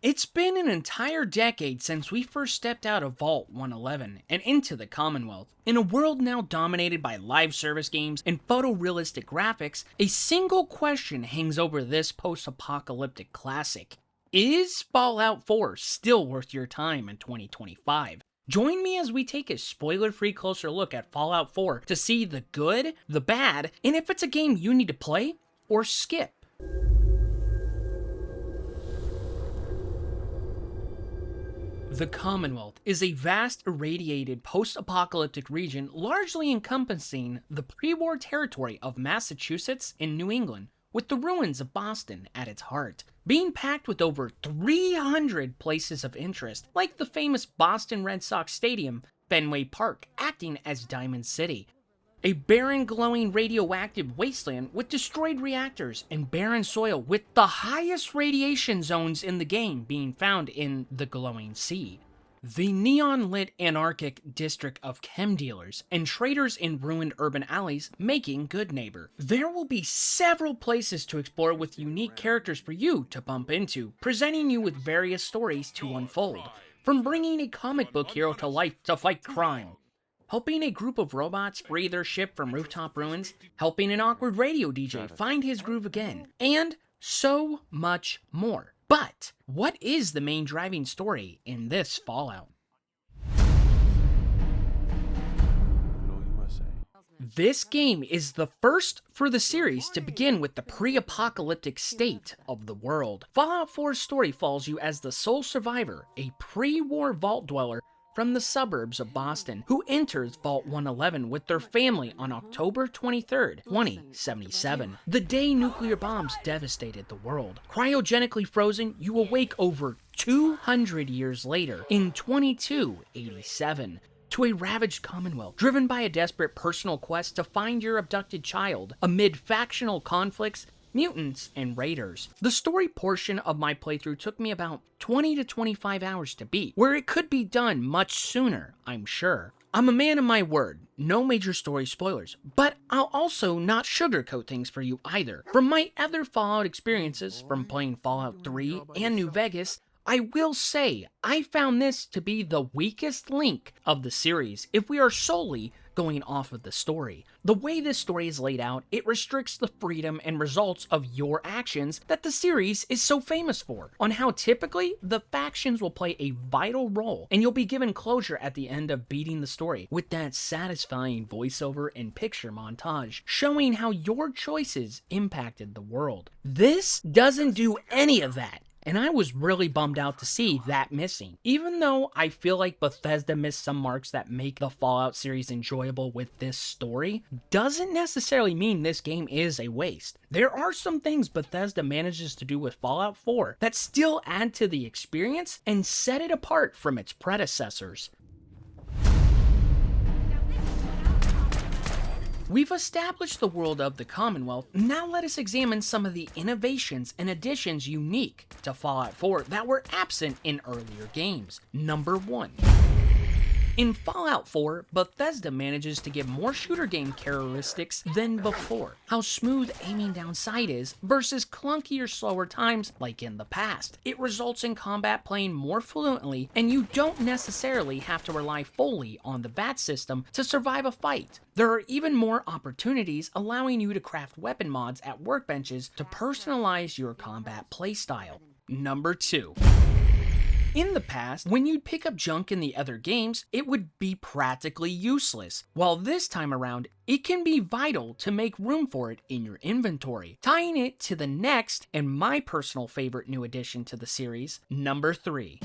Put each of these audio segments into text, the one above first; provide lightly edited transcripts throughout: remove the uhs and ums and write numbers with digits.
It's been an entire decade since we first stepped out of Vault 111 and into the Commonwealth. In a world now dominated by live service games and photorealistic graphics, a single question hangs over this post-apocalyptic classic. Is Fallout 4 still worth your time in 2025? Join me as we take a spoiler-free closer look at Fallout 4 to see the good, the bad, and if it's a game you need to play or skip. The Commonwealth is a vast, irradiated, post-apocalyptic region largely encompassing the pre-war territory of Massachusetts and New England, with the ruins of Boston at its heart, being packed with over 300 places of interest, like the famous Boston Red Sox Stadium, Fenway Park, acting as Diamond City. A barren, glowing, radioactive wasteland with destroyed reactors and barren soil with the highest radiation zones in the game being found in the glowing sea. The neon-lit anarchic district of chem dealers and traders in ruined urban alleys making good neighbor. There will be several places to explore with unique characters for you to bump into, presenting you with various stories to unfold, from bringing a comic book hero to life to fight crime, helping a group of robots free their ship from rooftop ruins, helping an awkward radio DJ find his groove again, and so much more. But what is the main driving story in this Fallout? This game is the first for the series to begin with the pre-apocalyptic state of the world. Fallout 4's story follows you as the sole survivor, a pre-war vault dweller from the suburbs of Boston, who enters Vault 111 with their family on October 23rd, 2077, the day nuclear bombs devastated the world. Cryogenically frozen, you awake over 200 years later in 2287 to a ravaged Commonwealth, driven by a desperate personal quest to find your abducted child amid factional conflicts, mutants, and raiders. The story portion of my playthrough took me about 20 to 25 hours to beat, where it could be done much sooner, I'm sure. I'm a man of my word, no major story spoilers, but I'll also not sugarcoat things for you either. From my other Fallout experiences, from playing Fallout 3 and New Vegas, I will say I found this to be the weakest link of the series if we are solely going off of the story. The way this story is laid out, it restricts the freedom and results of your actions that the series is so famous for, on how typically the factions will play a vital role, and you'll be given closure at the end of beating the story, with that satisfying voiceover and picture montage showing how your choices impacted the world. This doesn't do any of that. And I was really bummed out to see that missing. Even though I feel like Bethesda missed some marks that make the Fallout series enjoyable with this story, doesn't necessarily mean this game is a waste. There are some things Bethesda manages to do with Fallout 4 that still add to the experience and set it apart from its predecessors. We've established the world of the Commonwealth, now let us examine some of the innovations and additions unique to Fallout 4 that were absent in earlier games. Number 1. In Fallout 4, Bethesda manages to give more shooter game characteristics than before. How smooth aiming down sight is versus clunkier, slower times like in the past. It results in combat playing more fluently, and you don't necessarily have to rely fully on the VAT system to survive a fight. There are even more opportunities allowing you to craft weapon mods at workbenches to personalize your combat playstyle. Number 2. In the past, when you'd pick up junk in the other games, it would be practically useless, while this time around, it can be vital to make room for it in your inventory, tying it to the next and my personal favorite new addition to the series, number 3.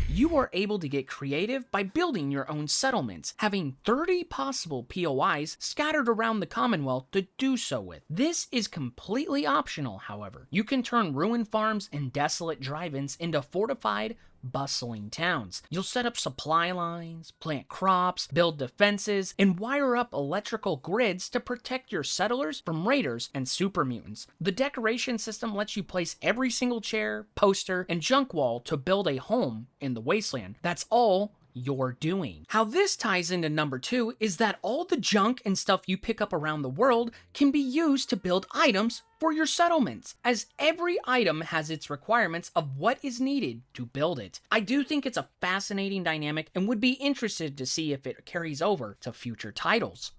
You are able to get creative by building your own settlements, having 30 possible POIs scattered around the Commonwealth to do so with. This is completely optional, however. You can turn ruined farms and desolate drive-ins into fortified, bustling towns. You'll set up supply lines, plant crops, build defenses, and wire up electrical grids to protect your settlers from raiders and super mutants. The decoration system lets you place every single chair, poster, and junk wall to build a home in the wasteland. That's all you're doing. How this ties into number 2 is that all the junk and stuff you pick up around the world can be used to build items for your settlements, as every item has its requirements of what is needed to build it. I do think it's a fascinating dynamic and would be interested to see if it carries over to future titles.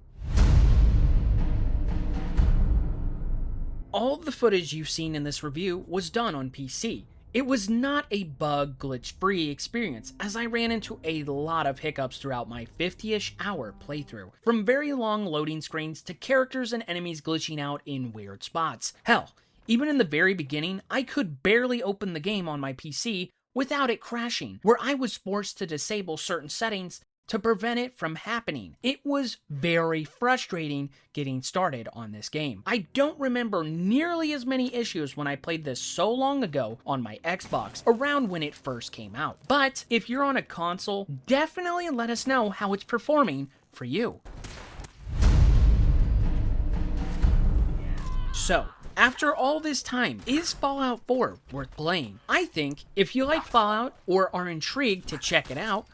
All of the footage you've seen in this review was done on PC. It was not a bug glitch-free experience, as I ran into a lot of hiccups throughout my 50-ish hour playthrough, from very long loading screens to characters and enemies glitching out in weird spots. Hell, even in the very beginning, I could barely open the game on my PC without it crashing, where I was forced to disable certain settings to prevent it from happening. It was very frustrating getting started on this game. I don't remember nearly as many issues when I played this so long ago on my Xbox, around when it first came out. But if you're on a console, definitely let us know how it's performing for you. So, after all this time, is Fallout 4 worth playing? I think if you like Fallout or are intrigued to check it out,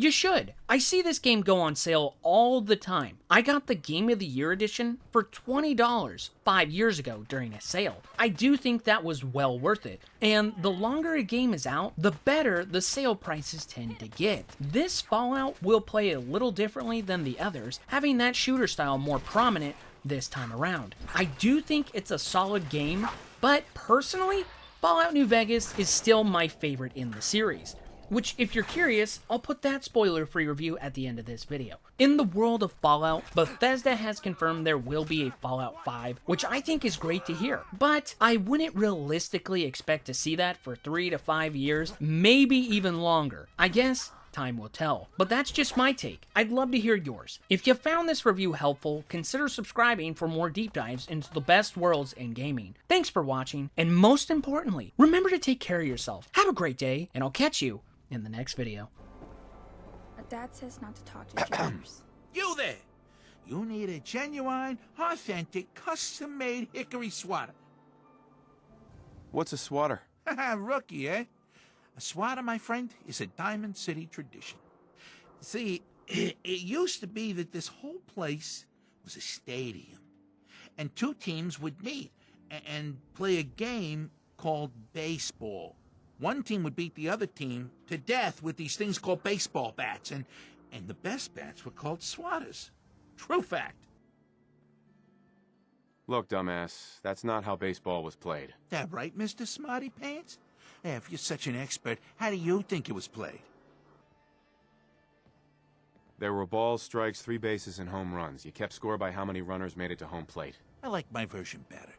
you should. I see this game go on sale all the time. I got the Game of the Year edition for $20 5 years ago during a sale. I do think that was well worth it, and the longer a game is out, the better the sale prices tend to get. This Fallout will play a little differently than the others, having that shooter style more prominent this time around. I do think it's a solid game, but personally, Fallout New Vegas is still my favorite in the series. Which, if you're curious, I'll put that spoiler-free review at the end of this video. In the world of Fallout, Bethesda has confirmed there will be a Fallout 5, which I think is great to hear. But I wouldn't realistically expect to see that for 3 to 5 years, maybe even longer. I guess time will tell. But that's just my take. I'd love to hear yours. If you found this review helpful, consider subscribing for more deep dives into the best worlds in gaming. Thanks for watching, and most importantly, remember to take care of yourself. Have a great day, and I'll catch you in the next video. Dad says not to talk to strangers. You there! You need a genuine, authentic, custom-made hickory swatter. What's a swatter? Rookie, eh? A swatter, my friend, is a Diamond City tradition. See, it used to be that this whole place was a stadium, and 2 teams would meet and play a game called baseball. One team would beat the other team to death with these things called baseball bats, and the best bats were called swatters. True fact. Look, dumbass, that's not how baseball was played. That right, Mr. Smarty Pants? Yeah, if you're such an expert, how do you think it was played? There were balls, strikes, 3 bases, and home runs. You kept score by how many runners made it to home plate. I like my version better.